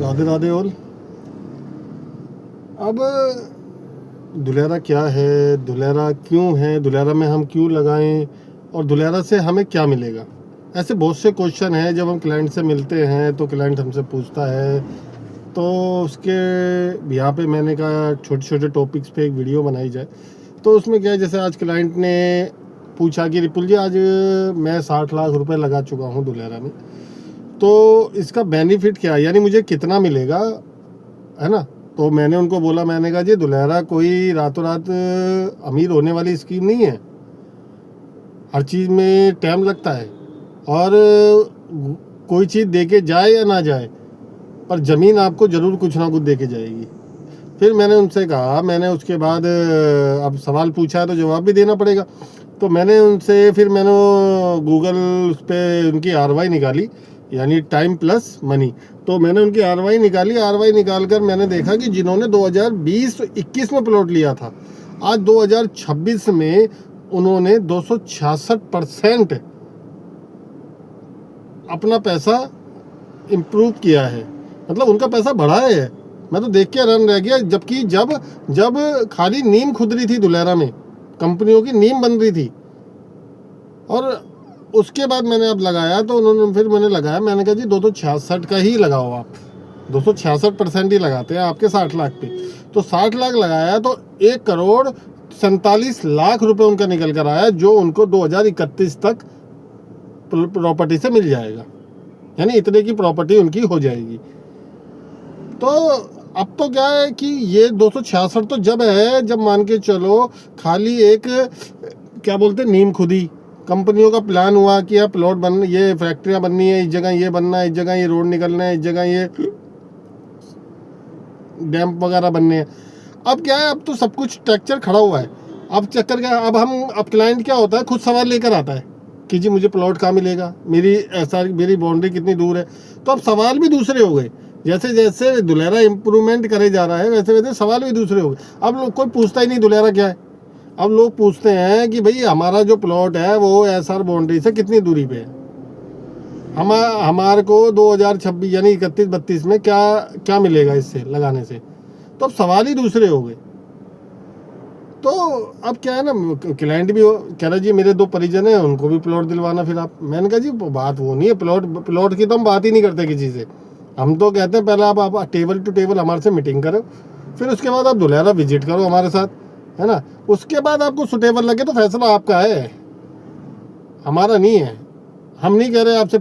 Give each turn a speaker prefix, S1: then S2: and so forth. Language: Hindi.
S1: राधे राधे। और अब दुलेरा क्या है, दुलेरा क्यों है, दुलेरा में हम क्यों लगाएं और दुलेरा से हमें क्या मिलेगा, ऐसे बहुत से क्वेश्चन हैं। जब हम क्लाइंट से मिलते हैं तो क्लाइंट हमसे पूछता है, तो उसके यहाँ पे मैंने कहा छोटे छोटे टॉपिक्स पे एक वीडियो बनाई जाए। तो उसमें क्या है, जैसे आज क्लाइंट ने पूछा कि रिपुल जी आज मैं 60 लाख रुपए लगा चुका हूँ दुलेरा में, तो इसका बेनिफिट क्या है, यानी मुझे कितना मिलेगा, है ना। तो मैंने उनको बोला, मैंने कहा जी दुलेरा कोई रातों रात अमीर होने वाली स्कीम नहीं है। हर चीज़ में टाइम लगता है और कोई चीज़ दे के जाए या ना जाए, पर ज़मीन आपको ज़रूर कुछ ना कुछ दे के जाएगी। फिर मैंने उनसे कहा, मैंने उसके बाद अब सवाल पूछा है तो जवाब भी देना पड़ेगा। तो मैंने उनसे फिर मैंने गूगल पे उनकी आरवाई निकाली, यानी टाइम प्लस मनी। तो मैंने उनकी आरवाई निकाली, आरवाई निकाल कर मैंने देखा कि जिन्होंने 2020-21 में प्लॉट लिया था, आज 2026 में उन्होंने 266% अपना पैसा इम्प्रूव किया है, मतलब उनका पैसा बढ़ा है। मैं तो देख के हैरान रह गया। जबकि जब खाली नीम खुद रही थी दुलेरा में, कंपनियों की नीम बन रही थी, और उसके बाद मैंने अब लगाया तो उन्होंने फिर मैंने लगाया, मैंने कहा जी 266 का ही लगाओ आप, 266% ही लगाते हैं आपके 60 लाख पे। तो 60 लाख लगाया तो 1,47,00,000 रुपए उनका निकल कर आया, जो उनको 2031 तक प्रॉपर्टी से मिल जाएगा, यानी इतने की प्रॉपर्टी उनकी हो जाएगी। तो अब तो क्या है कि ये 266 तो जब है, जब मान के चलो खाली एक क्या बोलते नीम खुदी कंपनियों का प्लान हुआ कि यहाँ प्लॉट बन, ये फैक्ट्रियाँ बननी है, इस जगह ये बनना है, इस जगह ये रोड निकलना है, इस जगह ये डैम वगैरह बनने हैं। अब क्या है, अब तो सब कुछ स्ट्रक्चर खड़ा हुआ है। अब चक्कर क्या, अब क्लाइंट क्या होता है, खुद सवाल लेकर आता है कि जी मुझे प्लॉट कहाँ मिलेगा, मेरी बाउंड्री कितनी दूर है। तो अब सवाल भी दूसरे हो गए, जैसे जैसे दुलेरा इम्प्रूवमेंट करे जा रहा है वैसे वैसे सवाल भी दूसरे हो गए। अब लोग कोई पूछता ही नहीं दुलेरा क्या है, अब लोग पूछते हैं कि भाई हमारा जो प्लॉट है वो एसआर बाउंड्री से कितनी दूरी पे है, हमारे को 2026 यानी 31-32 में क्या क्या मिलेगा इससे लगाने से। तो अब सवाल ही दूसरे हो गए। तो अब क्या है ना, क्लाइंट भी कह रहा जी मेरे 2 परिजन हैं, उनको भी प्लॉट दिलवाना। फिर आप, मैंने कहा जी बात वो नहीं है, प्लॉट की तो हम बात ही नहीं करते किसी से। हम तो कहते हैं पहले आप टेबल टू टेबल हमारे से मीटिंग करो, फिर उसके बाद आप दुलेरा विजिट करो हमारे साथ, है ना। उसके बाद आपको सुटेबल लगे तो फैसला आपका है, हमारा नहीं है। हम नहीं कह रहे आपसे